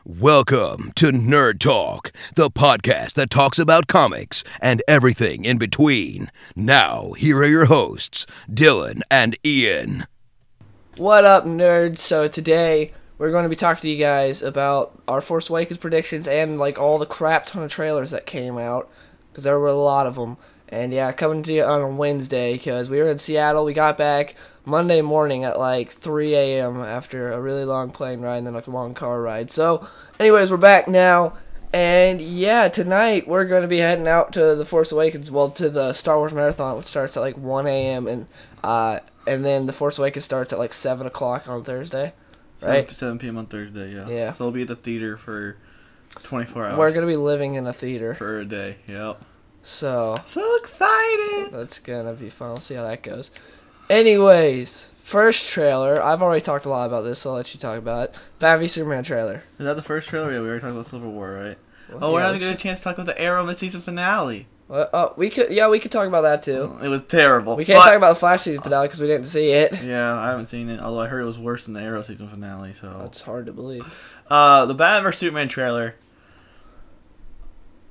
Welcome to Nerd Talk, the podcast that talks about comics and everything in between. Now, here are your hosts, Dylan and Ian. What up, nerds? So today, we're going to be talking to you guys about our Force Awakens predictions and, like, all the crap ton of trailers that came out, because there were a lot of them. And, yeah, coming to you on a Wednesday, because we were in Seattle. We got back Monday morning at, like, 3 a.m. after a really long plane ride and then, like, a long car ride. So, anyways, we're back now. And, yeah, tonight we're going to be heading out to the Force Awakens, well, to the Star Wars Marathon, which starts at, like, 1 a.m. And then the Force Awakens starts at, like, 7 o'clock on Thursday, right? 7 p.m. on Thursday, yeah. Yeah. So we'll be at the theater for 24 hours. We're going to be living in a theater. For a day, yep. So excited! That's gonna be fun. We'll see how that goes. Anyways, first trailer. I've already talked a lot about this, so I'll let you talk about it. Batman v Superman trailer. Is that the first trailer? Yeah, we already talked about Civil War, right? Well, we're not even getting a chance to talk about the Arrow mid-season finale. We could talk about that too. It was terrible. We can't talk about the Flash season finale because we didn't see it. Yeah, I haven't seen it, although I heard it was worse than the Arrow season finale, so... That's hard to believe. The Batman vs Superman trailer.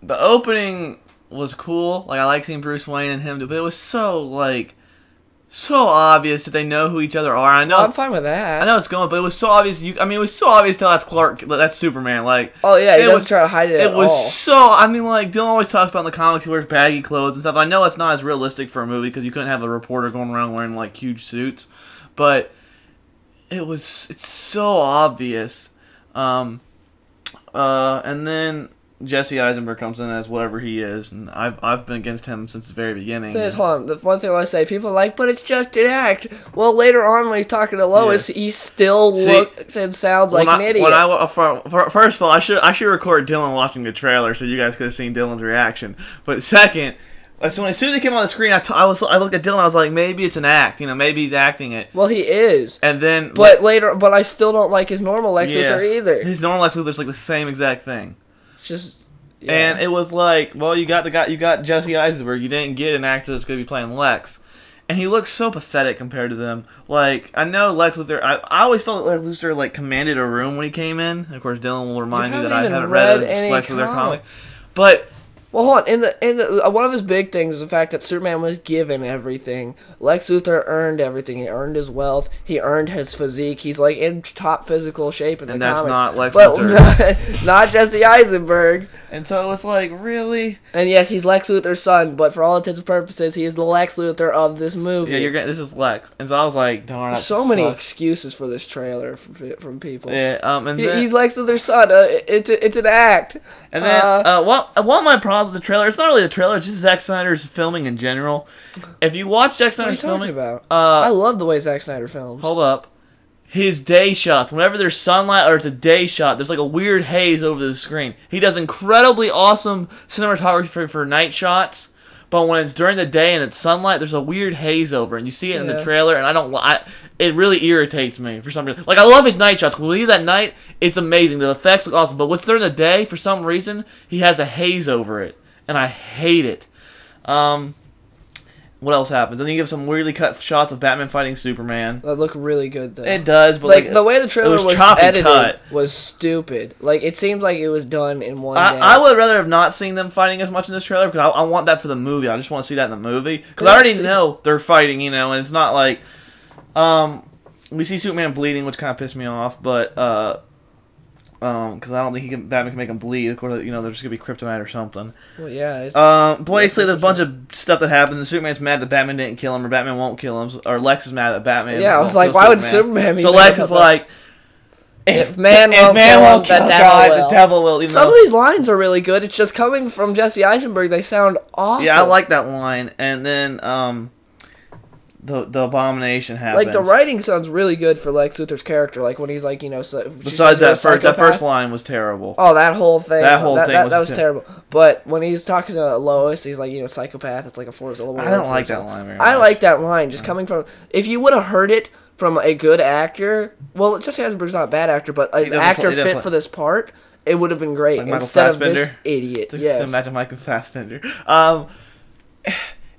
The opening was cool. Like, I like seeing Bruce Wayne and him, but it was so obvious that they know who each other are. I know I'm fine with that. I know it's going, but it was so obvious. It was so obvious till that's that's Superman. Like, oh yeah, he doesn't try to hide it. It was so. Like Dylan always talks about in the comics, he wears baggy clothes and stuff. I know it's not as realistic for a movie because you couldn't have a reporter going around wearing like huge suits, but it's so obvious. And then Jesse Eisenberg comes in as whatever he is, and I've been against him since the very beginning. Hold on. The one thing I want to say, people are like, but it's just an act. Well, later on when he's talking to Lois, he still looks and sounds like an idiot. First of all, I should record Dylan watching the trailer so you guys could have seen Dylan's reaction. But second, as soon as he came on the screen, I looked at Dylan. I was like, maybe it's an act. Maybe he's acting it. Well, he is. And then, but I still don't like his normal Lex Luthor either. His normal Lex Luthor's like the same exact thing. Just and it was like, well, you got Jesse Eisenberg. You didn't get an actor that's going to be playing Lex, and he looks so pathetic compared to them. Like, I know Lex Luthor. I always felt like Lex Luthor like commanded a room when he came in. Of course, Dylan will remind me that I haven't read a Lex Luthor comic, but. Well, hold on. In the one of his big things is the fact that Superman was given everything. Lex Luthor earned everything. He earned his wealth. He earned his physique. He's like in top physical shape in the comics. And that's not Lex Luthor. Not Jesse Eisenberg. And so it was like, really? And yes, he's Lex Luthor's son, but for all intents and purposes, he is the Lex Luthor of this movie. Yeah, this is Lex. And so I was like, darn, that so many excuses for this trailer from people. Yeah, and then, he's Lex Luthor's son. It's an act. And then, one of my problems with the trailer, it's not really the trailer, it's just Zack Snyder's filming in general. If you watch Zack Snyder's filming... What are you talking about? I love the way Zack Snyder films. Hold up. His day shots, whenever there's sunlight or it's a day shot, there's like a weird haze over the screen. He does incredibly awesome cinematography for night shots, but when it's during the day and it's sunlight, there's a weird haze over, and you see it in the trailer, and it really irritates me for some reason. Like, I love his night shots. When we leave at night, it's amazing. The effects look awesome, but what's during the day, for some reason, he has a haze over it, and I hate it. What else happens? Then you give some weirdly cut shots of Batman fighting Superman. That look really good, though. It does, but like the way the trailer was edited was stupid. Like, it seemed like it was done in one day. I would rather have not seen them fighting as much in this trailer because I want that for the movie. I just want to see that in the movie because I already know they're fighting, and it's not like we see Superman bleeding, which kind of pissed me off, but because I don't think Batman can make him bleed. Of course, there's just gonna be kryptonite or something. Well, yeah. Basically, there's a bunch of stuff that happens. Superman's mad that Batman didn't kill him, or Batman won't kill him, or Lex is mad that Batman. Yeah, I was like, why would Superman? So Lex is like, if man won't kill God, the devil will. Some of these lines are really good. It's just coming from Jesse Eisenberg. They sound awful. Yeah, I like that line, and then the abomination happens. Like, the writing sounds really good for Lex Luthor's character. Like, when he's like, besides that first line was terrible. Oh, that whole thing. That was terrible. But when he's talking to Lois, he's like, psychopath. It's like a force. I don't like that line very much. I like that line. Just coming from... If you would have heard it from a good actor... Well, Jesse Eisenberg's not a bad actor, but an actor fit for this part, it would have been great. Like instead of this idiot. Yes. Imagine Michael Fassbender.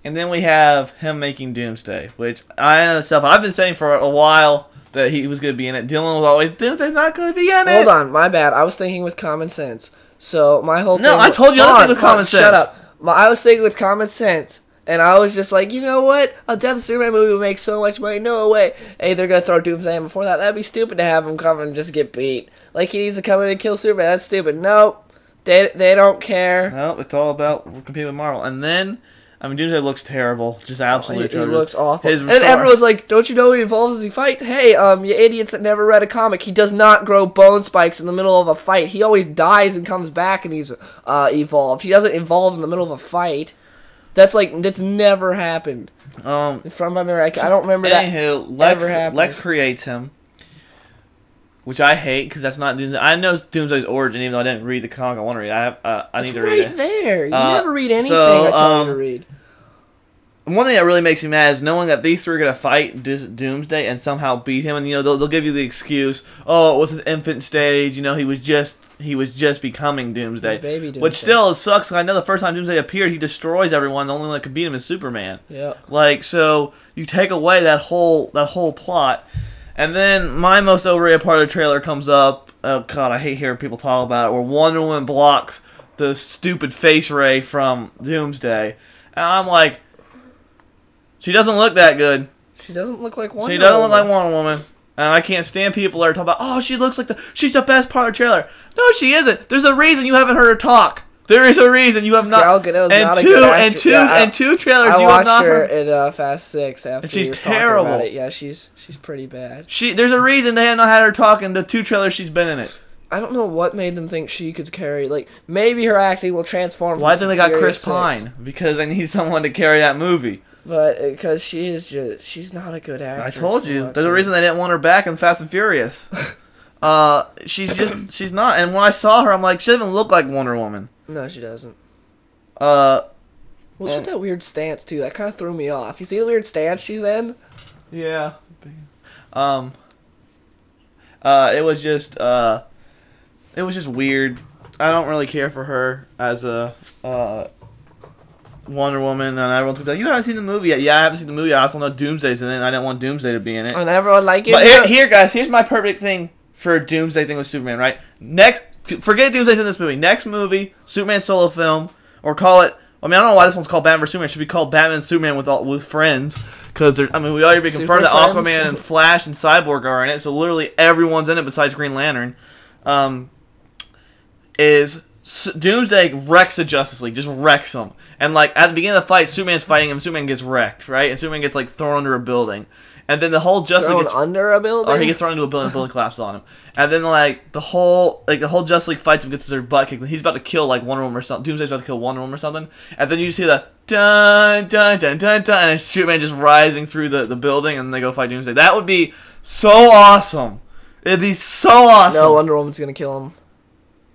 And then we have him making Doomsday, which I know myself. I've been saying for a while that he was going to be in it. Dylan was always, Doomsday's not going to be in it. Hold on, my bad. I was thinking with common sense. So my whole thing. No, I told you not to think with common sense. Shut up. I was thinking with common sense. And I was just like, you know what? A Death of Superman movie would make so much money. No way. Hey, they're going to throw Doomsday in before that. That'd be stupid to have him come and just get beat. Like, he needs to come in and kill Superman. That's stupid. Nope. They don't care. No, it's all about competing with Marvel. And then, I mean, Doomsday looks terrible. Just absolutely He looks awful. And everyone's like, don't you know he evolves as he fights? Hey, you idiots that never read a comic. He does not grow bone spikes in the middle of a fight. He always dies and comes back and he's evolved. He doesn't evolve in the middle of a fight. That's never happened. From my memory, I don't remember that ever happened. Lex creates him, which I hate because that's not Doomsday. I know Doomsday's origin, even though I didn't read the comic. I want to read. I need to read it. Right there. You never read anything I tell you to read. One thing that really makes me mad is knowing that these three are gonna fight Doomsday and somehow beat him, and they'll give you the excuse, oh, it was his infant stage, he was just becoming Doomsday. Baby Doomsday. Which still sucks. I know the first time Doomsday appeared, he destroys everyone. The only one that could beat him is Superman. Yeah. So you take away that whole plot, and then my most overrated part of the trailer comes up. Oh God, I hate hearing people talk about it. Where Wonder Woman blocks the stupid face ray from Doomsday, and I'm like. She doesn't look that good. She doesn't look like Wonder Woman. She doesn't look like Wonder Woman. And I can't stand people that are talking about, oh, she looks like she's the best part of the trailer. No, she isn't. There's a reason you haven't heard her talk. There is a reason you have not. Gal Gadot's not a good actress. And two trailers you have not I watched her heard. in Fast 6 after she's you were talking terrible. about it. Yeah, she's pretty bad. There's a reason they have not had her talk in the 2 trailers she's been in it. I don't know what made them think she could carry. Like, maybe her acting will transform. Why did they got Chris Pine? Because they need someone to carry that movie. But because she's not a good actress. I told you. There's a reason they didn't want her back in Fast and Furious. She's not. And when I saw her, I'm like, she doesn't even look like Wonder Woman. No, she doesn't. What's with that weird stance too? That kind of threw me off. You see the weird stance she's in? Yeah. It was just weird. I don't really care for her as a Wonder Woman, and everyone's like, you haven't seen the movie yet. Yeah, I haven't seen the movie. I also know Doomsday's in it, and I didn't want Doomsday to be in it. And everyone like it. But here, guys, here's my perfect thing for a Doomsday thing with Superman, right? Forget Doomsday's in this movie. Next movie, Superman solo film, or call it, I don't know why this one's called Batman vs. Superman. It should be called Batman and Superman with friends, because we already been confirmed that Aquaman and Flash and Cyborg are in it, so literally everyone's in it besides Green Lantern. Doomsday wrecks the Justice League, just wrecks them. And like at the beginning of the fight, Superman's fighting him, Superman gets wrecked, right? And Superman gets like thrown under a building. And then the whole Justice League gets under a building? Or he gets thrown into a building, the building collapses on him. And then like the whole Justice League fights him, gets their butt kicked, and he's about to kill like Wonder Woman or something. Doomsday's about to kill Wonder Woman or something. And then you just hear the dun dun dun dun dun, and Superman just rising through the building, and they go fight Doomsday. That would be so awesome. It'd be so awesome. No, Wonder Woman's gonna kill him.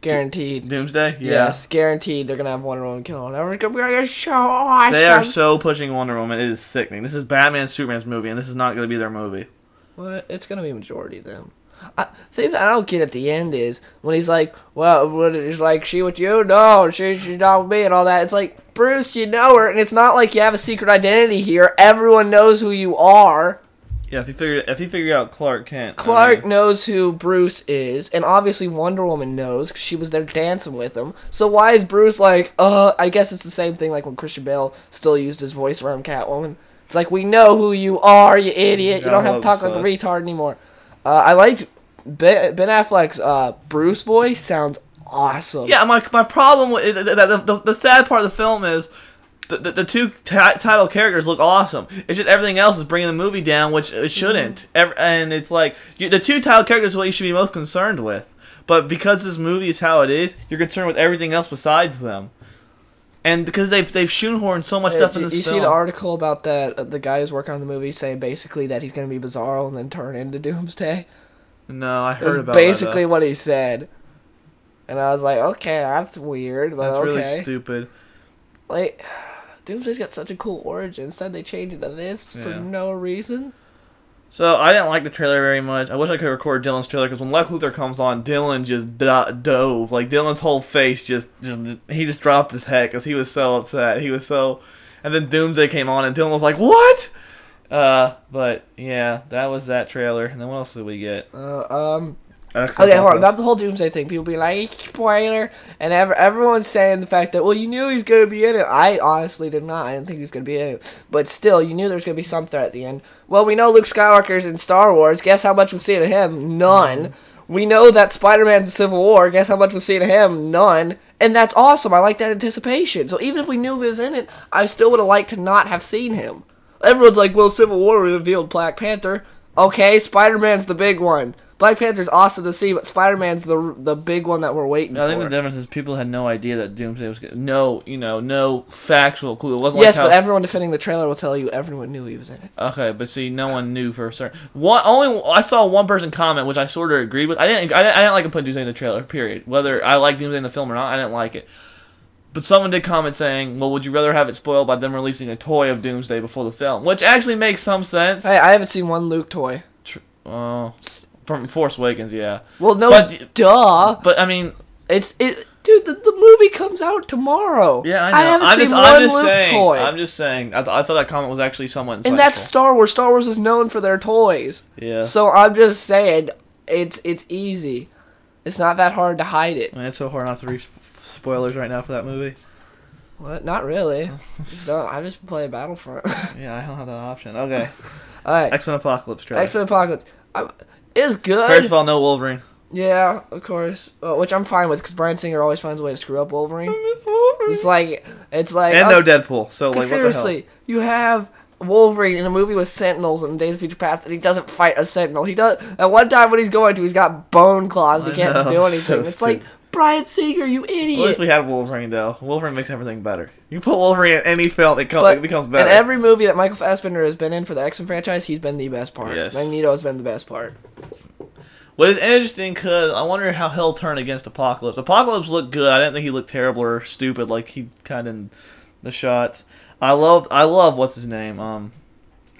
Guaranteed. Doomsday? Yeah. Yes, guaranteed they're going to have Wonder Woman kill him. Everyone's going to be so awesome. They are so pushing Wonder Woman. It is sickening. This is Batman and Superman's movie, and this is not going to be their movie. What? It's going to be majority of them. The thing that I don't get at the end is when he's like, well, what is like, she with you? No, she's not with me and all that. It's like, Bruce, you know her, and it's not like you have a secret identity here. Everyone knows who you are. Yeah, if you figure out Clark Kent. Clark knows who Bruce is, and obviously Wonder Woman knows because she was there dancing with him. So why is Bruce like, I guess it's the same thing like when Christian Bale still used his voice around Catwoman. It's like, we know who you are, you idiot. You don't have to talk like a retard anymore. I like Ben Affleck's Bruce voice. Sounds awesome. Yeah, my problem with the sad part of the film is the two title characters look awesome. It's just everything else is bringing the movie down, which it shouldn't. And it's like the two title characters are what you should be most concerned with. But because this movie is how it is, you're concerned with everything else besides them. And because they've shoehorned so much stuff in this film. You see the article about that the guy who's working on the movie saying basically that he's going to be Bizarro and then turn into Doomsday? No, I heard about basically what he said. And I was like, okay, that's weird, but that's okay. really stupid. Like, Doomsday's got such a cool origin. Instead, they changed it to this for no reason. So, I didn't like the trailer very much. I wish I could record Dylan's trailer, because when Lex Luthor comes on, Dylan just dove. Like, Dylan's whole face he just dropped his head, because he was so upset. He was so... And then Doomsday came on, and Dylan was like, what? But yeah, that was that trailer. And then what else did we get? Okay, hold on. About the whole Doomsday thing, people be like, spoiler, and everyone's saying the fact that, well, you knew he's going to be in it. I honestly did not. I didn't think he was going to be in it. But still, you knew there was going to be some threat at the end. Well, we know Luke Skywalker's in Star Wars. Guess how much we've seen of him? None. We know that Spider-Man's in Civil War. Guess how much we've seen of him? None. And that's awesome. I like that anticipation. So even if we knew he was in it, I still would have liked to not have seen him. Everyone's like, well, Civil War revealed Black Panther. Okay, Spider-Man's the big one. Black Panther's awesome to see, but Spider-Man's the big one that we're waiting for. I think the difference is people had no idea that Doomsday was good. No factual clue. It wasn't yes, like how... but everyone defending the trailer will tell you everyone knew he was in it. Okay, but see, no one knew for certain. I saw one person comment, which I sort of agreed with. I didn't like him putting Doomsday in the trailer. Period. Whether I like Doomsday in the film or not, I didn't like it. But someone did comment saying, well, would you rather have it spoiled by them releasing a toy of Doomsday before the film? Which actually makes some sense. Hey, I haven't seen one Luke toy. From Force Awakens, yeah. Well, no, duh. But, I mean... Dude, the movie comes out tomorrow. Yeah, I know. I haven't seen one Luke toy. I'm just saying. I thought that comment was actually somewhat insightful. And that's Star Wars. Star Wars is known for their toys. Yeah. So I'm just saying, it's easy. It's not that hard to hide it. I mean, it's so hard not to read spoilers right now for that movie. What? Not really. I just play Battlefront. Yeah, I don't have that option. Okay. All right. X-Men Apocalypse trailer. X-Men Apocalypse. It was good. First of all, no Wolverine. Yeah, of course. Which I'm fine with, because Bryan Singer always finds a way to screw up Wolverine. It's like... And no Deadpool, so, like, seriously, what the hell? You have Wolverine in a movie with Sentinels in Days of Future Past, and he doesn't fight a Sentinel. He does... At one time when he's going to, he's got bone claws. He can't do anything. So it's like, Bryan Singer, you idiot. Well, at least we had Wolverine, though. Wolverine makes everything better. You put Wolverine in any film, it becomes better. In every movie that Michael Fassbender has been in for the X-Men franchise, he's been the best part. Yes. Magneto has been the best part. What is interesting, because I wonder how he'll turn against Apocalypse. Apocalypse looked good. I didn't think he looked terrible or stupid like he kind of in the shots. I love what's his name?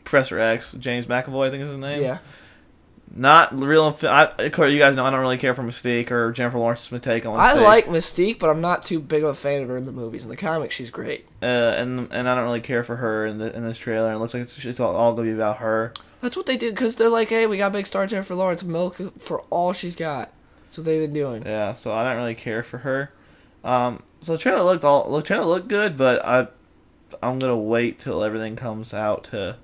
Professor X. James McAvoy, I think is his name. Yeah. Not real. Of course, you guys know I don't really care for Mystique or Jennifer Lawrence's take on Mystique. I like Mystique, but I'm not too big of a fan of her in the movies. In the comics, she's great. And I don't really care for her in this trailer. And it looks like it's all going to be about her. That's what they do, because they're like, hey, we got big star Jennifer Lawrence, milk for all she's got. That's what they've been doing. Yeah, so I don't really care for her. So the trailer looked good, but I'm gonna wait till everything comes out to.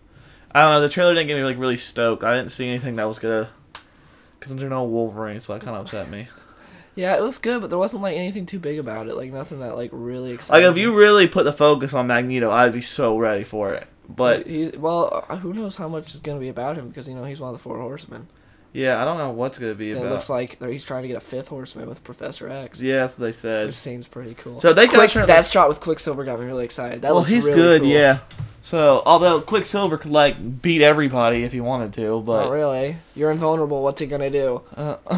I don't know. The trailer didn't get me like really stoked. I didn't see anything that was gonna. Because there's no Wolverine, so that kind of upset me. Yeah, it was good, but there wasn't like anything too big about it. Like nothing that like really excited. Like if you really put the focus on Magneto, I'd be so ready for it. But who knows how much is going to be about him, because he's one of the 4 horsemen. Yeah, I don't know what's going to be about. It looks like he's trying to get a 5th horseman with Professor X. Yeah, that's what they said. Which seems pretty cool. So that shot with Quicksilver got me really excited. That looks he's really good, cool. yeah. So although Quicksilver could like beat everybody if he wanted to, but not really. You're invulnerable. What's he gonna do? What's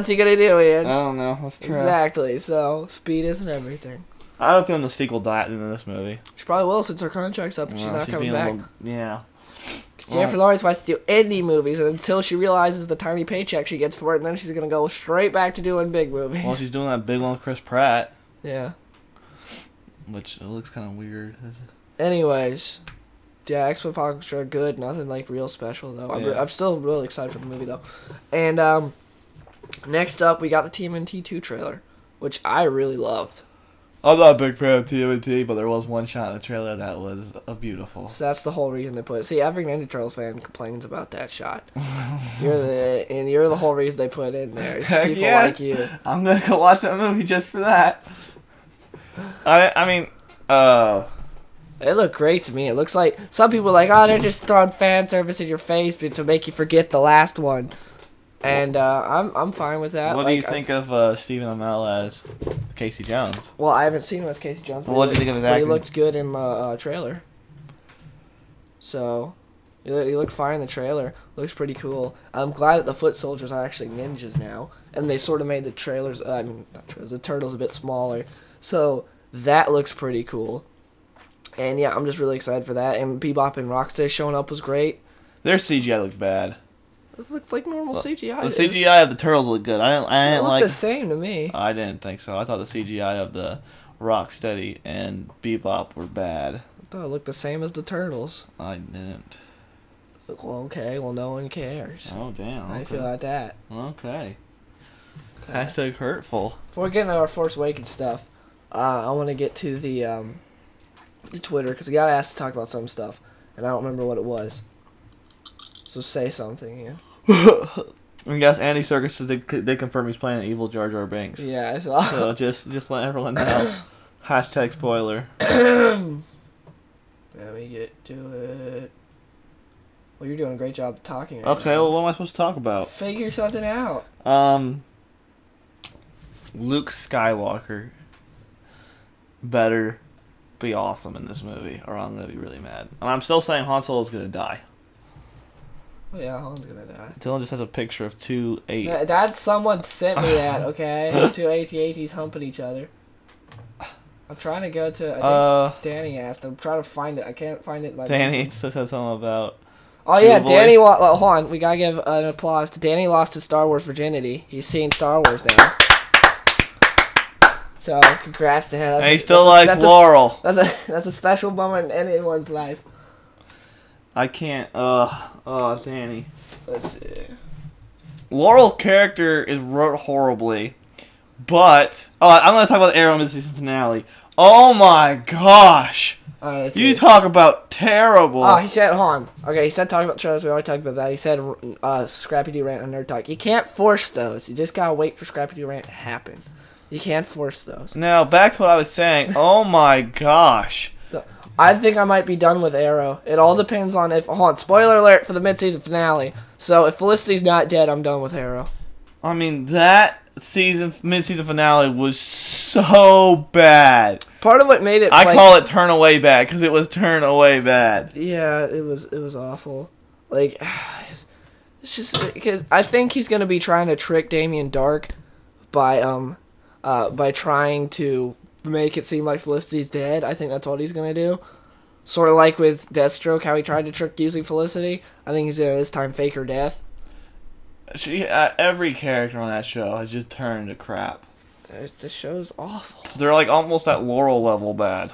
he gonna do, Ian? I don't know. That's true. Exactly. So speed isn't everything. I have a feeling the sequel died in this movie. She probably will, since her contract's up and she's not coming back. Yeah. Jennifer Lawrence wants to do indie movies until she realizes the tiny paycheck she gets for it, and then she's going to go straight back to doing big movies. Well, she's doing that big one with Chris Pratt. Yeah. Which looks kind of weird. Anyways, yeah, X-Men Apocalypse are good. Nothing like real special, though. I'm still really excited for the movie, though. And next up, we got the TMNT 2 trailer, which I really loved. I'm not a big fan of TMNT, but there was one shot in the trailer that was beautiful. So that's the whole reason they put it. See, every Ninja Turtles fan complains about that shot. You're the whole reason they put it in there. It's people like you. I'm gonna go watch that movie just for that. I mean, it looked great to me. It looks like some people are like, oh, they're just throwing fan service in your face to make you forget the last one. And I'm fine with that. What do you think of Stephen Amell as Casey Jones? Well, I haven't seen him as Casey Jones. Well, what do you think of his acting? He looked good in the trailer. So, he looked fine in the trailer. Looks pretty cool. I'm glad that the foot soldiers are actually ninjas now, and they sort of made the the turtles a bit smaller. So that looks pretty cool. And yeah, I'm just really excited for that. And Bebop and Rocksteady showing up was great. Their CGI looked bad. It looked like normal CGI. The CGI of the turtles looked good. I didn't looked like the same to me. I didn't think so. I thought the CGI of the Rocksteady and Bebop were bad. thought it looked the same as the turtles. I didn't. Well, okay. Well, no one cares. Oh, damn. How do you feel about that? Okay. Hashtag hurtful. Before we get into our Force Awakens stuff, I want to get to the Twitter, because I got asked to talk about some stuff, and I don't remember what it was. So say something, Ian. I guess Andy Serkis said they confirm he's playing an evil Jar Jar Binks. Yeah, I saw. So just let everyone know. Hashtag spoiler. Let me get to it. Well, you're doing a great job talking. Right Okay, now. well, what am I supposed to talk about? Figure something out. Luke Skywalker better be awesome in this movie, or I'm gonna be really mad. And I'm still saying Han Solo's gonna die. Oh yeah, Han's gonna die. Dylan just has a picture of two eight. That someone sent me that. Okay, two AT-ATs humping each other. I'm trying to go to. I think Danny asked. I'm trying to find it. I can't find it. Danny said something about. Oh yeah, Danny. Hold on, we gotta give an applause to Danny. Lost his Star Wars virginity. He's seen Star Wars now. So congrats to him. And he still likes Laurel. That's a special moment in anyone's life. I can't. Danny. Let's see. Laurel's character is wrote horribly, but I'm gonna talk about the Arrow mid-season finale. Oh my gosh! You talk about terrible. Oh, he said, hold on. Okay, he said talking about trailers. We already talked about that. He said Scrappy Doo rant on Nerd Talk. You can't force those. You just gotta wait for Scrappy Doo rant to happen. You can't force those. Now back to what I was saying. Oh my gosh! I think I might be done with Arrow. It all depends on if. Hold on, spoiler alert for the mid-season finale. So if Felicity's not dead, I'm done with Arrow. I mean, that mid-season finale was so bad. Part of what made it. I call it turn away bad because it was turn away bad. Yeah, it was awful. Like, it's just because I think he's gonna be trying to trick Damien Dark by trying to make it seem like Felicity's dead. I think that's what he's gonna do. Sort of like with Deathstroke, how he tried to trick using Felicity. I think he's gonna this time fake her death. Every character on that show has just turned to crap. The show's awful. They're like almost at Laurel level bad.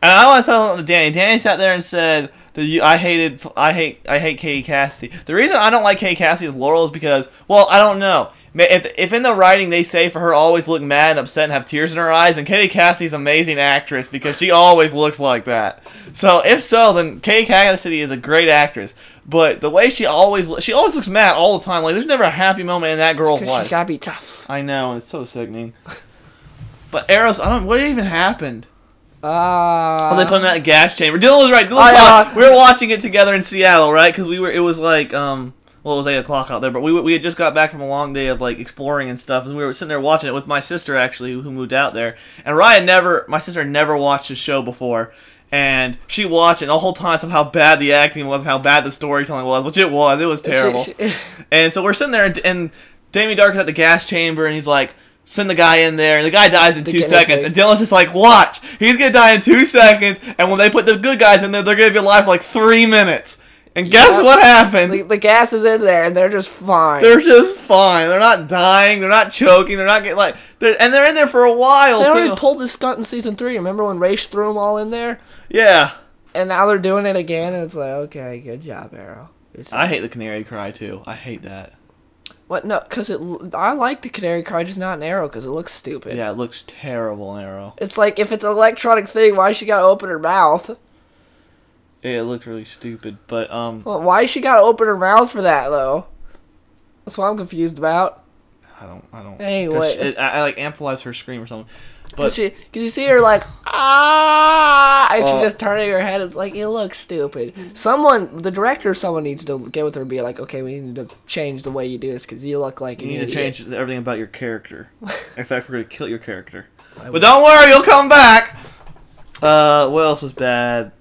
And I want to tell Danny. Danny sat there and said that I hate Katie Cassidy. The reason I don't like Katie Cassidy as Laurel is because, well, I don't know. If in the writing they say for her to always look mad and upset and have tears in her eyes, and Katie Cassidy's an amazing actress because she always looks like that. So if so, then Katie Cassidy is a great actress. But the way she always looks mad all the time. Like there's never a happy moment in that girl's life. She's gotta be tough. I know, and it's so sickening. But Arrows, what even happened? Oh, they put him in that gas chamber. Dylan was right. We were watching it together in Seattle, right? Because it was like, well, it was 8 o'clock out there, but we had just got back from a long day of like exploring and stuff, and we were sitting there watching it with my sister actually, who moved out there. And my sister never watched the show before, and she watched it the whole time of how bad the acting was, and how bad the storytelling was, which it was terrible. And so we're sitting there, and Damien Dark is at the gas chamber, and he's like, send the guy in there, and the guy dies in 2 seconds. And Dylan's just like, watch! He's gonna die in 2 seconds, and when they put the good guys in there, they're gonna be alive for like 3 minutes. And guess what happened? The gas is in there, and they're just fine. They're just fine. They're not dying. They're not choking. They're not getting like. They're in there for a while. They already pulled this stunt in season 3. Remember when Raish threw them all in there? Yeah. And now they're doing it again, and it's like, okay, good job, Arrow. I hate the Canary Cry too. I hate that. What? No, because I like the Canary Cry, just not an Arrow, because it looks stupid. Yeah, it looks terrible in Arrow. It's like, if it's an electronic thing, why she gotta open her mouth? Yeah, it looks really stupid, but Well, why she gotta open her mouth for that though? That's what I'm confused about. I don't. Anyway, it like amplifies her scream or something. But because you see her like and she just turning her head. It's like, it looks stupid. The director, someone needs to get with her and be like, okay, we need to change the way you do this because you look like you need to change everything about your character. In fact, we're gonna kill your character. But don't worry, you'll come back. What else was bad?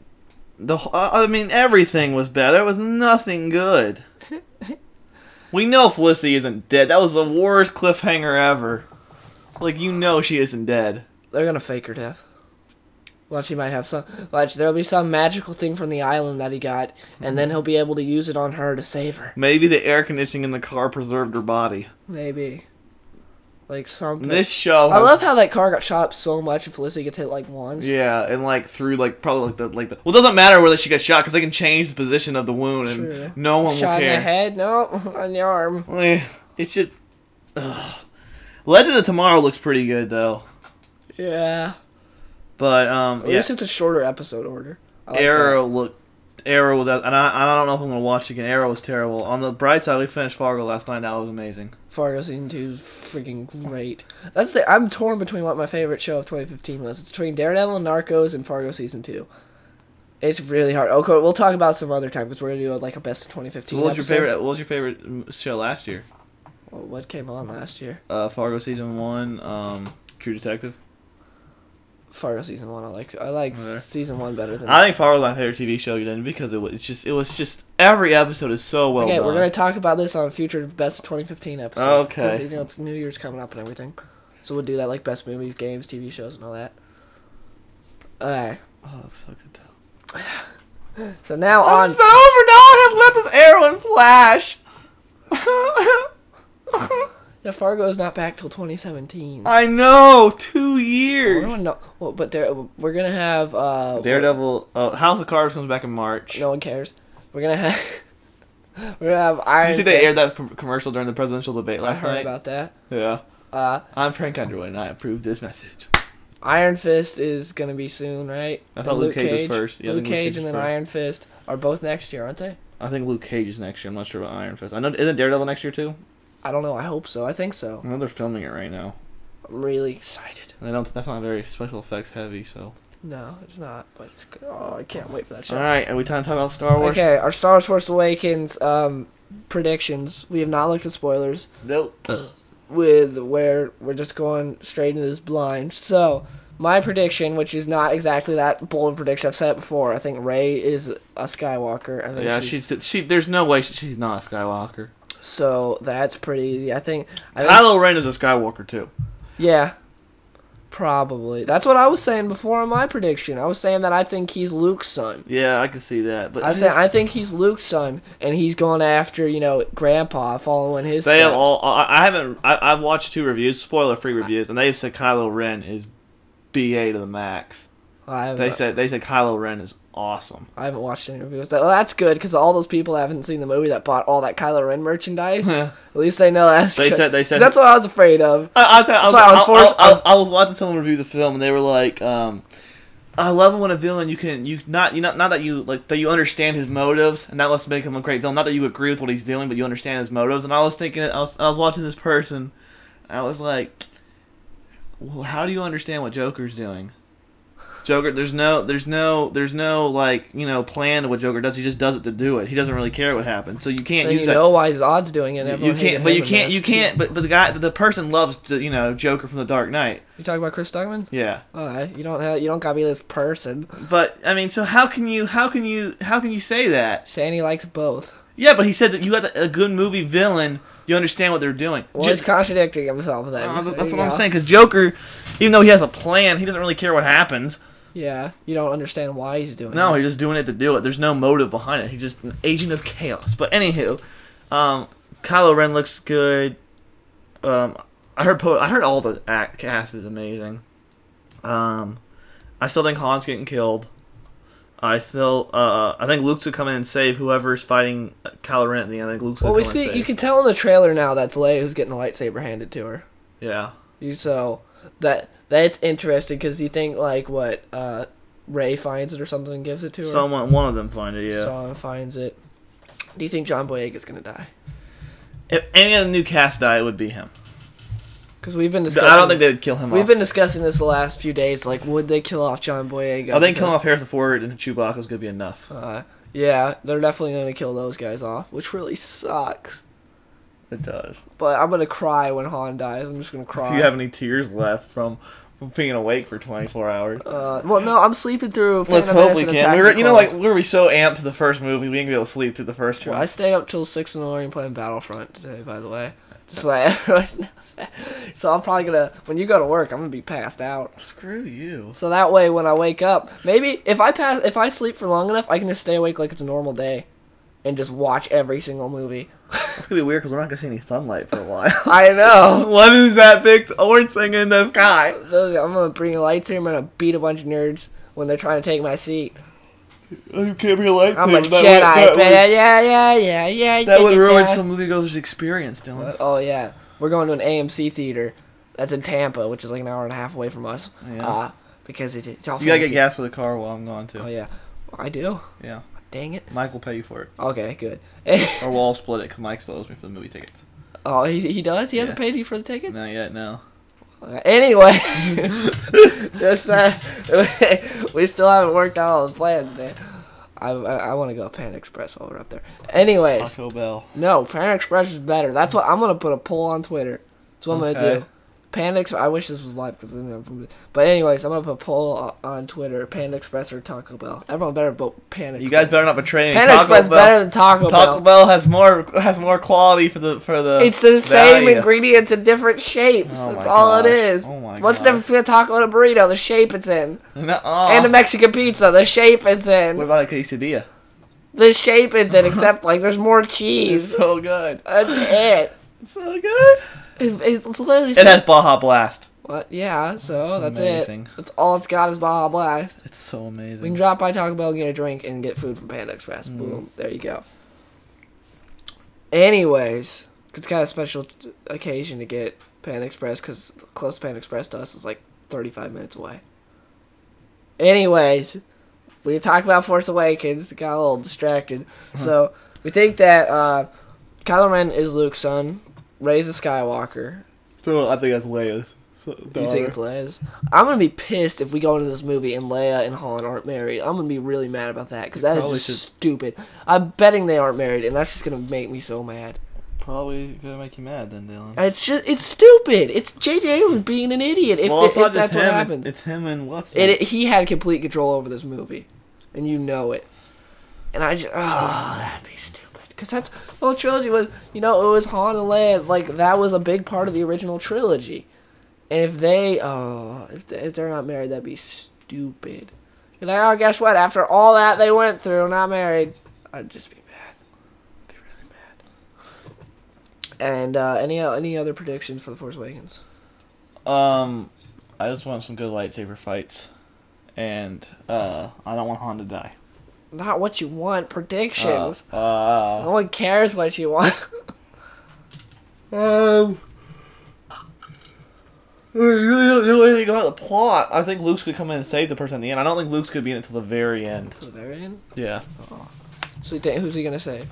I mean, everything was bad. There was nothing good. We know Felicity isn't dead. That was the worst cliffhanger ever. Like, she isn't dead. They're gonna fake her death. Watch, he might have some. Watch, there'll be some magical thing from the island that he got, and then he'll be able to use it on her to save her. Maybe the air conditioning in the car preserved her body. Maybe. like something. This show. I love how that car got shot up so much, and Felicity gets hit like once. Yeah, and like through like probably like the. Well, it doesn't matter whether she got shot because they can change the position of the wound, and no one will care. Shot in the head? No, on the arm. It should. Legend of Tomorrow looks pretty good though. Yeah. But At least it's a shorter episode order. I like Arrow was out, and I don't know if I'm gonna watch again. Arrow was terrible. On the bright side, we finished Fargo last night. That was amazing. Fargo season 2 is freaking great. I'm torn between what my favorite show of 2015 was. It's between Daredevil and Narcos and Fargo season 2. It's really hard. Okay, we'll talk about some other time because we're gonna do like a best of 2015. So what was your favorite show last year? Well, what came on last year? Fargo season 1, True Detective. Fargo season 1. I like season 1 better than. I think Fargo was my favorite TV show then because it was just every episode is so well done. We're gonna talk about this on a future best of 2015 episode. Okay. Because it's New Year's coming up and everything, so we'll do that like best movies, games, TV shows, and all that. Alright. Oh, that was so good though. So now It's over. Now I have left this arrow and flash. Yeah, Fargo is not back till 2017. I know, 2 years. Well, but we're gonna have Daredevil. House of Cards comes back in March. No one cares. We're gonna have Iron. Did you see they aired that commercial during the presidential debate last night? I heard about that. Yeah. I'm Frank Underwood, and I approve this message. Iron Fist is gonna be soon, right? I thought Luke Cage was first. Yeah, Luke Cage and then Iron Fist are both next year, aren't they? I think Luke Cage is next year. I'm not sure about Iron Fist. I know, isn't Daredevil next year too? I don't know. I hope so. I think so. I know they're filming it right now. I'm really excited. That's not very special effects heavy, so. No, it's not. But it's good. Oh, I can't wait for that show. All right, are we time to talk about Star Wars? Okay, our Star Wars Force Awakens predictions. We have not looked at spoilers. Nope. We're just going straight into this blind. So my prediction, which is not exactly that bold prediction, I've said it before. I think Rey is a Skywalker. I think yeah, she. There's no way she's not a Skywalker. So that's pretty easy. I think Kylo Ren is a Skywalker too. Yeah, probably. That's what I was saying before on my prediction. I was saying that I think he's Luke's son. Yeah, I can see that. But I think he's Luke's son, and he's going after Grandpa, following his. They have all. I've watched 2 reviews, spoiler-free reviews, and they've said Kylo Ren is BA to the max. They said Kylo Ren is awesome. I haven't watched any reviews. That's good because all those people that haven't seen the movie that bought all that Kylo Ren merchandise. At least they know that's. They said that's what I was afraid of. I was watching someone review the film and they were like, "I love it when a villain not that you understand his motives and that must make him a great villain. Not that you agree with what he's doing, but you understand his motives." And I was thinking, I was watching this person, and I was like, well, "How do you understand what Joker's doing?" Joker, there's no plan to what Joker does. He just does it to do it. He doesn't really care what happens. So you can't use that. You know why his odds doing it. You can't. But the person loves Joker from the Dark Knight. You talking about Chris Stuckman? Yeah. You don't gotta be this person. But I mean, so how can you say that? Saying he likes both. Yeah, but he said that you had a good movie villain. You understand what they're doing. Well, he's contradicting himself then. That's what I'm saying. Because Joker, even though he has a plan, he doesn't really care what happens. Yeah, you don't understand why he's doing it. No, he's just doing it to do it. There's no motive behind it. He's just an agent of chaos. But anywho, Kylo Ren looks good. I heard all the cast is amazing. I still think Han's getting killed. I think Luke's gonna come in and save whoever's fighting Kylo Ren at the end. I think Luke's gonna come in and save. You can tell in the trailer now that's Leia who's getting the lightsaber handed to her. Yeah. So that's interesting because you think Rey finds it or something and gives it to her. One of them find it. Yeah. Someone finds it. Do you think John Boyega's gonna die? If any of the new cast die, it would be him. Because we've been discussing. I don't think they would kill him. We've been discussing this the last few days. Like, would they kill off John Boyega? I think killing off Harrison Ford and Chewbacca is gonna be enough. Yeah, they're definitely gonna kill those guys off, which really sucks. It does. But I'm gonna cry when Han dies. I'm just gonna cry. Do you have any tears left from being awake for 24 hours? Well, no, I'm sleeping through. Let's hope we can. We were so amped to the first movie, we ain't gonna be able to sleep through the first one. I stayed up till 6 in the morning playing Battlefront today. By the way, just like so I'm probably gonna when you go to work, I'm gonna be passed out. Screw you. So that way, when I wake up, maybe if I sleep for long enough, I can just stay awake like it's a normal day. and just watch every single movie. It's gonna be weird because we're not gonna see any sunlight for a while. I know. What is that big orange thing in the sky? So I'm gonna bring a lightsaber. I'm gonna beat a bunch of nerds when they're trying to take my seat. You can't bring a lightsaber. I'm a Jedi. Yeah. That would ruin some moviegoer's experience, Dylan. Oh yeah, we're going to an AMC theater that's in Tampa, which is like an hour and a half away from us. Yeah. Because it's all You gotta fancy. get gas for the car while I'm gone too. Oh yeah, I do. Yeah. Dang it. Mike will pay you for it. Okay, good. Or we'll all split it because Mike still owes me for the movie tickets. Oh, he does? He hasn't Yeah. paid you for the tickets? Not yet, no. Anyway, just that we still haven't worked out all the plans, man. I want to go Panda Express while we're up there. Anyways, Taco Bell. no, Panda Express is better. That's what I'm gonna put a poll on Twitter. That's what I'm gonna Okay. do. Panda Express. I wish this was live because but anyways, I'm gonna put a poll on Twitter. Panda Express or Taco Bell. Everyone better vote Panda Express. You guys better not betray me. Panda Taco Express Bell. better than Taco Bell. Taco Bell has more quality for the. It's the same value. ingredients in different shapes. Oh That's my all it gosh. is. Oh my What's the gosh. difference between a taco and a burrito? The shape it's in. Nuh-uh. And a Mexican pizza, the shape it's What in. about a quesadilla? The shape it's in, except like there's more It's cheese. so good. That's it. It's so good. It's literally. It has Baja Blast. What? Yeah. So It's that's amazing. it. That's all it's got is Baja Blast. It's so amazing. We can drop by Taco Bell and get a drink and get food from Panda Express. Mm. Boom. There you go. Anyways, it's kind of a special occasion to get Panda Express because the closest Panda Express to us is like 35 minutes away. Anyways, we talked about Force Awakens. Got a little distracted. So we think that Kylo Ren is Luke's son. Rey's a Skywalker. So I think that's Leia's. You think it's Leia's? I'm gonna be pissed if we go into this movie and Leia and Han aren't married. I'm gonna be really mad about that because that is Probably just should- stupid. I'm betting they aren't married, and that's just gonna make me so mad. Probably gonna make you mad then, Dylan. It's stupid. It's J.J. Abrams being an idiot. If, Well, it's if not that's just what him. happened, It's him and what's his name? he had complete control over this movie, and you know it. And I just that'd be stupid. Because that's the whole trilogy was. It was Han and Leia. Like that was a big part of the original trilogy. And if if they're not married, that'd be stupid. You're like, oh, guess what? After all that they went through, not married, I'd just be mad. I'd be really mad. And any other predictions for The Force Awakens? I just want some good lightsaber fights, and I don't want Han to die. Not what you want. Predictions. No Uh, one cares what you want. You really don't know anything about the plot. I think Luke's gonna come in and save the person at the end. I don't think Luke's gonna be in it till the very end. To the very end. Yeah. So you think, who's he gonna save?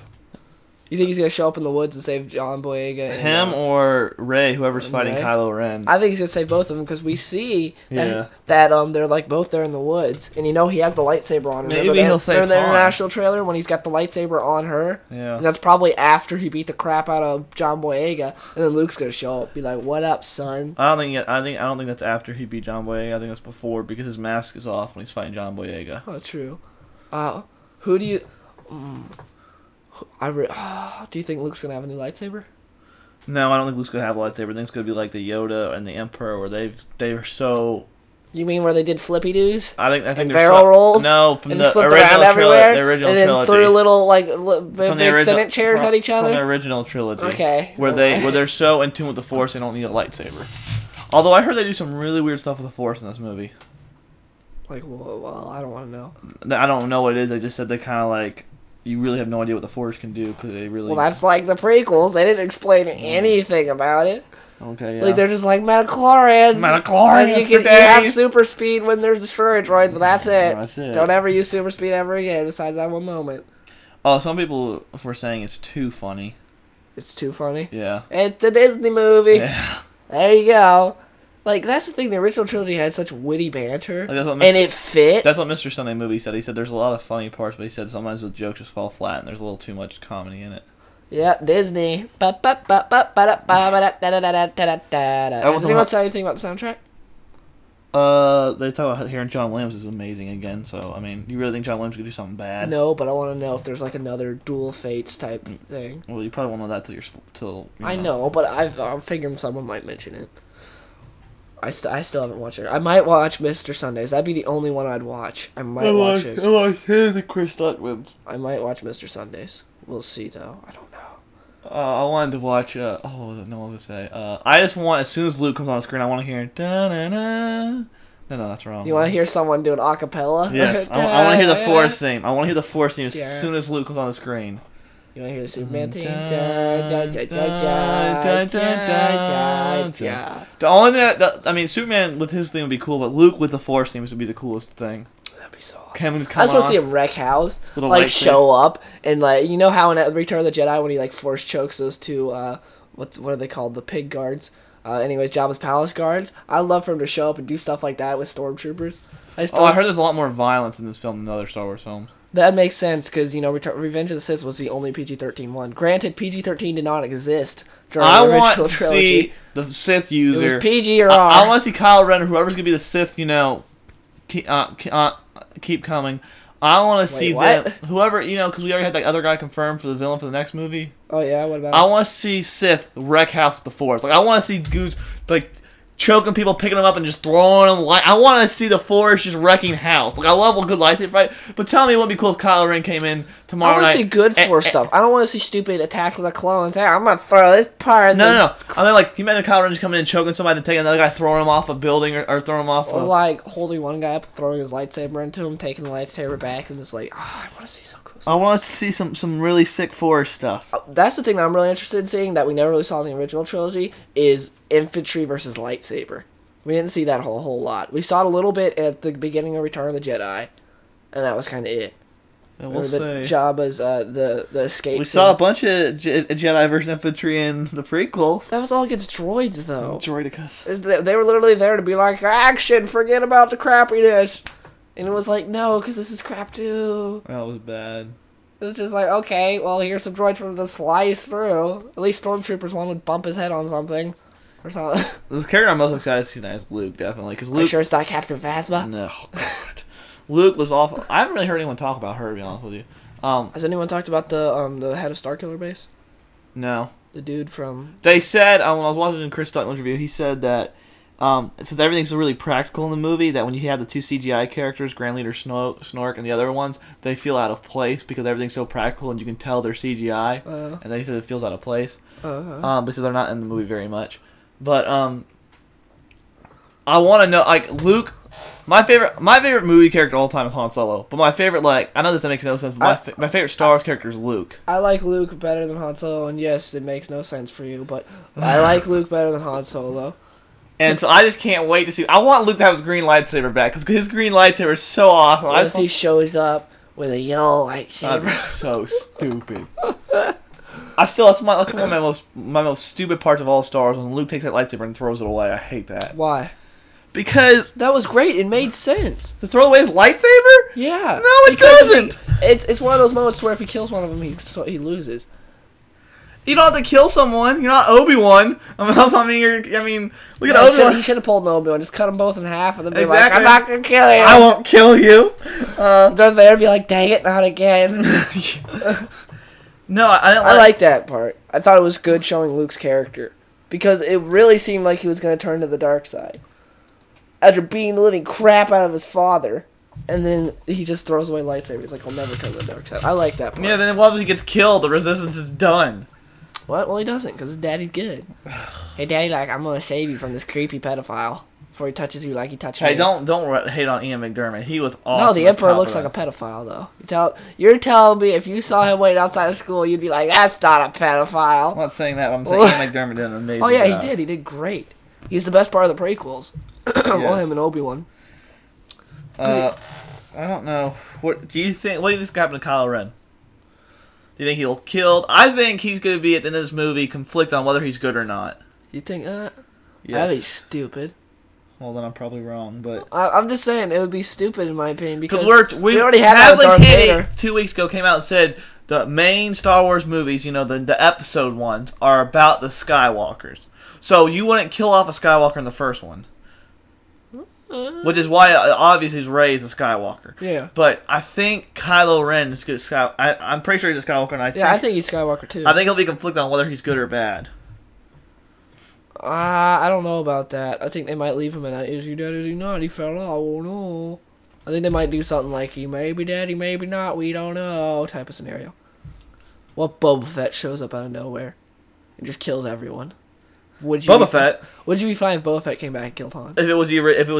You think he's gonna show up in the woods and save John Boyega? And, Him or Rey, whoever's fighting Rey? Kylo Ren. I think he's gonna save both of them because we see Yeah. that they're like both there in the woods, and he has the lightsaber on. Maybe Remember that? he'll save Remember the Han. international trailer when he's got the lightsaber on her, Yeah. and that's probably after he beat the crap out of John Boyega, and then Luke's gonna show up, be like, "What up, son?" I don't think that's after he beat John Boyega. I think that's before because his mask is off when he's fighting John Boyega. Oh, true. Who do you? Do you think Luke's gonna have a new lightsaber? No, I don't think Luke's gonna have a lightsaber. I think it's gonna be like the Yoda and the Emperor, where they're so. You mean where they did flippy doos? I think And they're barrel rolls? No, from And the just flipped original around everywhere, the original and then trilogy. threw little From the big original- Senate chairs at each From the other. original trilogy. Okay. Where they're so in tune with the Force they don't need a lightsaber. Although I heard they do some really weird stuff with the Force in this movie. Like, well, I don't want to know. I don't know what it is. They just said they kind of like you really have no idea what the Force can do because they really. Well, that's like the prequels. They didn't explain anything about it. Okay. Yeah. Like they're just like metachlorians. Metachlorians And for you have days. super speed when there's destroyer droids, but that's it. That's it. Don't ever use super speed ever again. Besides that one moment, Oh, some people were saying it's too funny. it's too funny. Yeah. It's a Disney movie. Yeah. There you go. Like that's the thing. The original trilogy had such witty banter, Like, that's what and it fit. That's what Mr. Sunday Movie said. He said there's a lot of funny parts, but he said sometimes the jokes just fall flat and there's a little too much comedy in it. Yeah, Disney. Does anyone say anything about the soundtrack? They talk about hearing John Williams is amazing again. So I mean, you really think John Williams could do something bad? No, but I want to know if there's like another Dual Fates type thing. Well, you probably won't know that till I know, but I'm figuring someone might mention it. I still haven't watched it. I might watch Mr. Sundays. That'd be the only one I'd watch. I might watch it. watched his and Chris Stuckman's. I might watch Mr. Sundays. we'll see though. I don't know. I wanted to watch. What was it? No, what was I gonna say? I just want, as soon as Luke comes on the screen, I want to hear. Da-na-na. No, that's wrong. You want to hear someone do an acapella? Yes, I want to hear the Force theme. I want to hear the Force theme as soon as Luke comes on the screen. You want to hear the Superman theme? The only thing I mean, Superman with his theme would be cool, but Luke with the Force theme would be the coolest thing. That'd be so awesome. Kevin I just want to see him wreck house, like show up, and like, you know how in Return of the Jedi when he like force chokes those two what are they called, the pig guards? Anyways, Jabba's palace guards. I'd love for him to show up and do stuff like that with stormtroopers. I heard there's a lot more violence in this film than other Star Wars films. That makes sense because, you know, Revenge of the Sith was the only PG-13 one. Granted, PG-13 did not exist during the original trilogy. See the Sith user. It was PG or R. I want to see Kylo Ren or whoever's gonna be the Sith. You know, keep coming. I want to see them. Whoever, you know, because we already had that other guy confirmed for the villain for the next movie. Oh yeah, what about? I want to see Sith wreck house with the Force. Like I want to see Goose like choking people, picking them up, and just throwing them. I want to see the Force just wrecking house. Like I love a good lightsaber fight. But tell me, it would be cool if Kylo Ren came in tomorrow night. I want to see good Force stuff. I don't want to see stupid Attack of the Clones. Hey, I'm gonna throw this part. No. I mean, like, you imagine Kylo Ren just coming in and choking somebody, and taking another guy, throwing him off a building, or throwing him off. Or like holding one guy up, throwing his lightsaber into him, taking the lightsaber back, and just like, I want to see some cool stuff. I want to see some really sick Force stuff. That's the thing that I'm really interested in seeing that we never really saw in the original trilogy is infantry versus lightsaber. We didn't see that whole lot. We saw it a little bit at the beginning of Return of the Jedi, and that was kind of it. Yeah, we'll the Jabba's the escape. We saw a bunch of Jedi versus infantry in the prequel. That was all against droids, though. Droidicus. They were literally there to be like, action, forget about the crappiness. And it was like, no, because this is crap too. That was bad. It was just like, okay, well, here's some droids for them to slice through. At least Stormtroopers one would bump his head on something. Or something. The character I'm most excited to see tonight is Luke, definitely. Cause Luke, are you sure it's not Captain Phasma? No, God. Luke was awful. I haven't really heard anyone talk about her, to be honest with you. Has anyone talked about the head of Starkiller Base? No. The dude from... They said, when I was watching Chris Stuckman's review, he said that since everything's really practical in the movie, that when you have the two CGI characters, Grand Leader Snork and the other ones, they feel out of place because everything's so practical and you can tell they're CGI. And they said it feels out of place. Because they're not in the movie very much. But I want to know, like, Luke. My favorite movie character of all time is Han Solo. But my favorite, like, I know this makes no sense, but my favorite Star Wars character is Luke. I like Luke better than Han Solo, and yes, it makes no sense for you, but I like Luke better than Han Solo. And so I just can't wait to see. I want Luke to have his green lightsaber back because his green lightsaber is so awesome. What if he shows up with a yellow lightsaber? That'd be so stupid. That's one of my most stupid parts of all Star Wars when Luke takes that lightsaber and throws it away. I hate that. Why? Because that was great. It made sense. To throw away his lightsaber? Yeah. No, it doesn't. It's one of those moments where if he kills one of them, he loses. You don't have to kill someone. You're not Obi-Wan. Look at Obi-Wan. He should have pulled an Obi-Wan. Just cut them both in half and then be like, I'm not going to kill you. I won't kill you. Darth Vader would be like, dang it, not again. No, I like that part. I thought it was good showing Luke's character. Because it really seemed like he was going to turn to the dark side. After beating the living crap out of his father. And then he just throws away lightsabers. He's like, I'll never turn to the dark side. I like that part. Yeah, then what if he gets killed? The Resistance is done. What? Well, he doesn't, because his daddy's good. Hey, daddy, like, I'm going to save you from this creepy pedophile before he touches you like he touched me. Hey, don't hate on Ian McDermott. He was awesome. No, the Emperor looks like a pedophile, though. You're telling me if you saw him waiting outside of school, you'd be like, that's not a pedophile. I'm not saying that, but I'm saying Ian McDermott did an amazing job. Oh, yeah, he did. He did great. He's the best part of the prequels. Well, him and Obi-Wan. I don't know. What do you think is happening to Kylo Ren? Do you think he'll killed? I think he's going to be at the end of this movie conflict on whether he's good or not. You think that? Yes. That'd be stupid. Well, then I'm probably wrong, but I'm just saying it would be stupid in my opinion because we already had that with Darth Vader. 2 weeks ago came out and said the main Star Wars movies, you know, the episode ones, are about the Skywalkers. So you wouldn't kill off a Skywalker in the first one. Which is why, obviously, Rey is a Skywalker. Yeah. But I think Kylo Ren is good. I'm pretty sure he's a Skywalker. And I think he's Skywalker, too. I think he'll be conflicted on whether he's good or bad. I don't know about that. I think they might leave him in a, is he dead, is he not? He fell out. Oh, no. I think they might do something like, he may be dead, he may be not, we don't know, type of scenario. What Boba Fett shows up out of nowhere and just kills everyone? Boba Fett. Would you be fine if Boba Fett came back and killed Han? If it was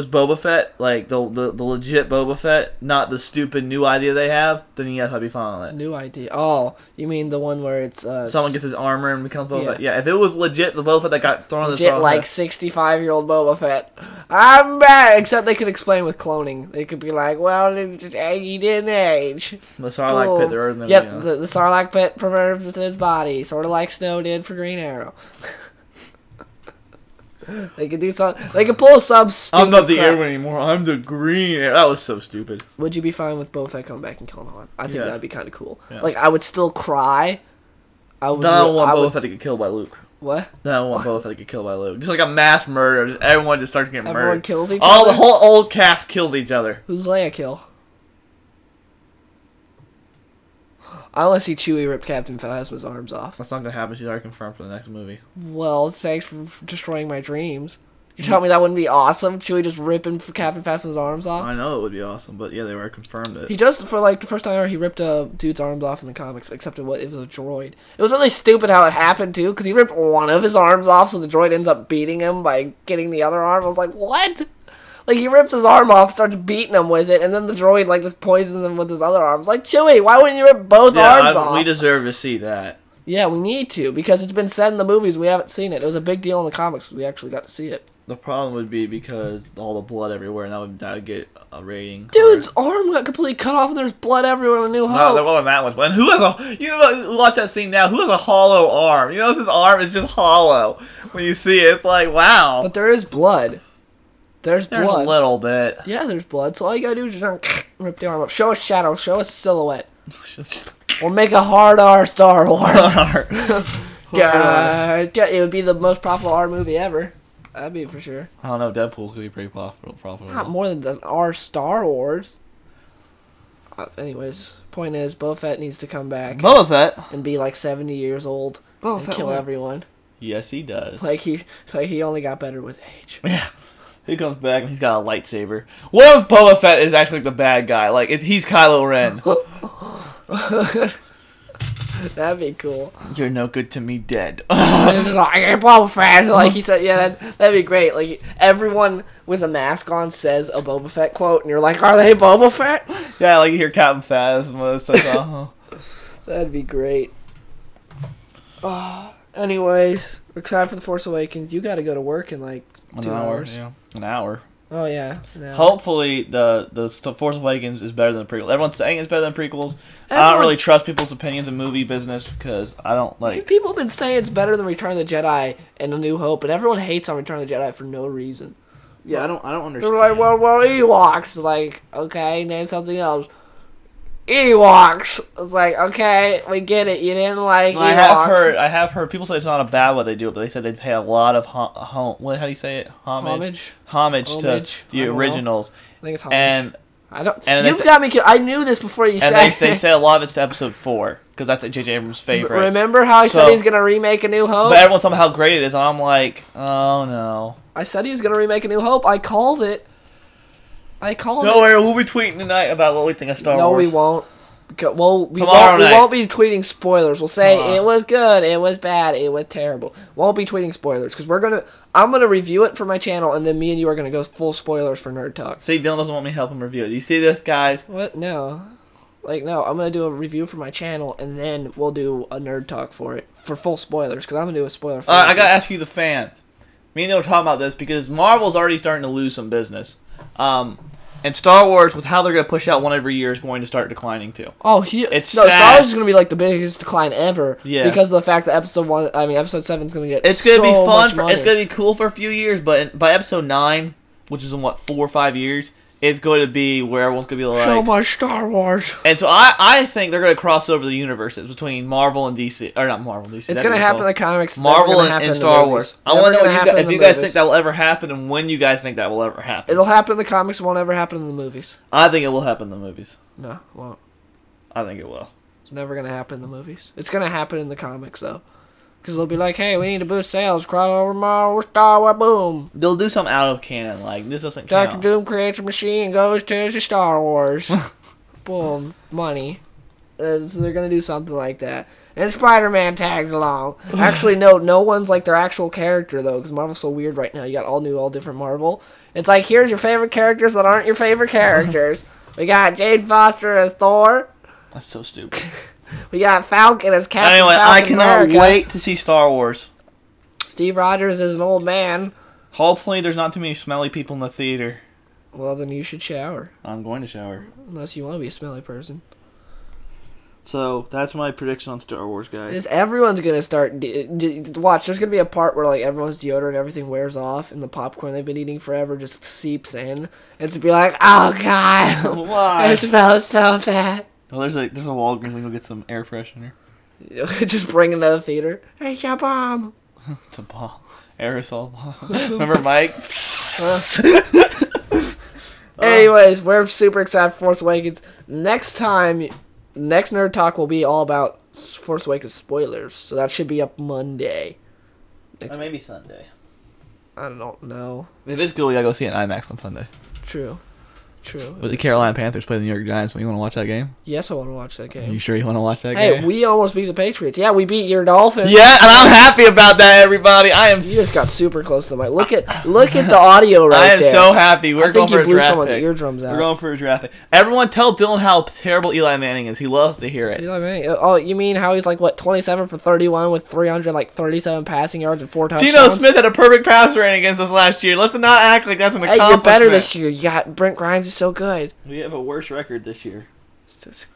Boba Fett, like the legit Boba Fett, not the stupid new idea they have, then yes, I'd be fine with that. New idea. Oh, you mean the one where it's someone gets his armor and becomes Boba Fett? Yeah, if it was legit the Boba Fett that got thrown in the Legit, like 65-year-old Boba Fett. I'm back. Except they could explain with cloning. They could be like, well, he didn't age. The Sarlacc pit, there Yep, the Sarlacc pit preserves his body, sort of like Snow did for Green Arrow. They could do something. They could pull some stupid I'm not the crap. Arrow anymore. I'm the Green Arrow. That was so stupid. Would you be fine with Boba Fett coming back and killing Han? I think Yes. that'd be kind of cool. Yeah. Like, I would still cry. I I don't want Boba would, Fett to get killed by Luke. What? No, I don't want Boba Fett to get killed by Luke. Just like a mass murder. Just everyone just starts getting Everyone murdered. kills each All other? the whole old cast kills each other. Who's Leia kill? I want to see Chewie rip Captain Phasma's arms off. That's not gonna happen. She's already confirmed for the next movie. Well, thanks for destroying my dreams. You telling me that wouldn't be awesome? Chewie just ripping Captain Phasma's arms off? I know it would be awesome, but yeah, they already confirmed it. He does, for like the first time ever, he ripped a dude's arms off in the comics, except it was a droid. It was really stupid how it happened, too, because he ripped one of his arms off, so the droid ends up beating him by getting the other arm. I was like, what? Like, he rips his arm off, starts beating him with it, and then the droid, like, just poisons him with his other arms. Like, Chewie, why wouldn't you rip both arms off? We deserve to see that. Yeah, we need to, because it's been said in the movies, we haven't seen it. It was a big deal in the comics, we actually got to see it. The problem would be because all the blood everywhere, and that would get a rating. Dude's arm got completely cut off, and there's blood everywhere in A New Hope. No, there wasn't that much. And who has a? You know, watch that scene now. Who has a hollow arm? You know, his arm is just hollow. When you see it, it's like, wow. But there is blood. There's blood. A little bit. Yeah, there's blood. So all you gotta do is just rip the arm up. Show us shadow. Show us silhouette. Or make a hard R Star Wars. God, it would be the most profitable R movie ever. That'd be for sure. I don't know. Deadpool's gonna be pretty profitable. Not more than the R Star Wars. Anyways, point is, Boba Fett needs to come back. Boba Fett And be like 70 years old and kill everyone. Yes, he does. Like he only got better with age. Yeah. He comes back and he's got a lightsaber. What if Boba Fett is actually the bad guy? Like, he's Kylo Ren. That'd be cool. You're no good to me, dead. It's like, hey, Boba Fett. Like he said, yeah, that'd be great. Like everyone with a mask on says a Boba Fett quote, and you're like, are they Boba Fett? Yeah, like you hear Captain Phasma says, That'd be great. Anyways, we're excited for The Force Awakens. You got to go to work in like 2 hours. Yeah, an hour. Oh yeah. An hour. Hopefully, the Force Awakens is better than the prequels. Everyone's saying it's better than prequels. I don't really trust people's opinions in movie business because I don't like. People have been saying it's better than Return of the Jedi and A New Hope, and everyone hates on Return of the Jedi for no reason. Yeah, I don't understand. They're like, well, Ewoks. Like, okay, name something else. Ewoks. It's like, okay, we get it. You didn't like Ewoks. I have heard people say it's not a bad way they do it, but they said they pay a lot of how do you say it? Homage to the originals. I think it's homage. And I don't. and You've got me. I knew this before you said. And they say a lot of it's to Episode 4 because that's J.J. Abrams' favorite. Remember how I said he's gonna remake A New Hope? But everyone's talking about how great it is, and I'm like, oh no. I said he was gonna remake A New Hope. I called it. Don't worry, we'll be tweeting tonight about what we think of Star Wars. No, we won't. Well, we won't be tweeting spoilers. We'll say it was good, it was bad, it was terrible. Won't be tweeting spoilers because I'm gonna review it for my channel, and then me and you are gonna go full spoilers for Nerd Talk. See, Dylan doesn't want me to help him review it. Do you see this, guys? What? No. No, I'm gonna do a review for my channel, and then we'll do a Nerd Talk for it for full spoilers because I'm gonna do a spoiler. For I gotta ask you, the fans. Me and you were talking about this because Marvel's already starting to lose some business. And Star Wars, with how they're going to push out one every year, is going to start declining too. Oh, Star Wars is going to be like the biggest decline ever. Yeah. Because of the fact that Episode 7 is going to get. It's going to be fun. Money. It's going to be cool for a few years, but by Episode 9, which is in 4 or 5 years, it's going to be where everyone's going to be like, so much Star Wars. And so I think they're going to cross over the universes between Marvel and DC, or not Marvel and DC. It's going to happen in the comics. Marvel and Star Wars. I want to know if you guys think that will ever happen, and when you guys think that will ever happen. It'll happen in the comics. It won't ever happen in the movies. I think it will happen in the movies. No, it won't. I think it will. It's never going to happen in the movies. It's going to happen in the comics though. Because they'll be like, hey, we need to boost sales. Crossover Marvel, Star Wars, boom. They'll do something out of canon, like, this doesn't count. Dr. Doom creates a machine and goes to the Star Wars. Boom. Money. So they're going to do something like that. and Spider-Man tags along. Actually, no one's like their actual character though, because Marvel's so weird right now. You got all different Marvel. It's like, here's your favorite characters that aren't your favorite characters. We got Jane Foster as Thor. That's so stupid. We got Falcon as Captain Anyway, Falcon I cannot America. wait to see Star Wars. Steve Rogers is an old man. Hopefully there's not too many smelly people in the theater. Well, then you should shower. I'm going to shower. Unless you want to be a smelly person. So, that's my prediction on Star Wars, guys. Everyone's going to start... watch, there's going to be a part where like everyone's deodorant and everything wears off, and the popcorn they've been eating forever just seeps in. And to be like, oh, God. Why? It smells so bad. Well, there's a Walgreens. We can go get some air freshener. Just bring it to the theater. Hey, your bomb. It's a ball. Aerosol ball. Remember Mike? Anyways, we're super excited for Force Awakens. Next Nerd Talk will be all about Force Awakens spoilers. So that should be up Monday. Or maybe Sunday. I don't know. If it's good, we gotta go see it in IMAX on Sunday. True. But the Carolina Panthers play the New York Giants. So you want to watch that game? Yes, I want to watch that game. You sure you want to watch that game? Hey, we almost beat the Patriots. Yeah, we beat your Dolphins. Yeah, and I'm happy about that, everybody. I am. You just got super close to the mic. Look at the audio right there. I am so happy. We're going for a draft pick. I think you blew someone's eardrums out. We're going for a draft pick. Everyone tell Dylan how terrible Eli Manning is. He loves to hear it. Eli Manning. Oh, you mean how he's like, what, 27 for 31 with 337 passing yards and 4 touchdowns? Geno Smith had a perfect pass rating against us last year. Let's not act like that's an accomplishment. You're better this year. You got Brent Grimes is so good. We have a worse record this year.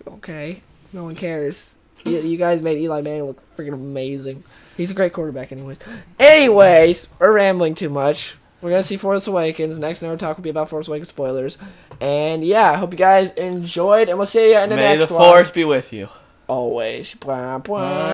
Okay. No one cares. You guys made Eli Manning look freaking amazing. He's a great quarterback anyways. Anyways, we're rambling too much. We're going to see Force Awakens. Next Nerd Talk will be about Force Awakens spoilers. And yeah, I hope you guys enjoyed, and we'll see you in the next one. May the Force be with you. Always. Blah, blah.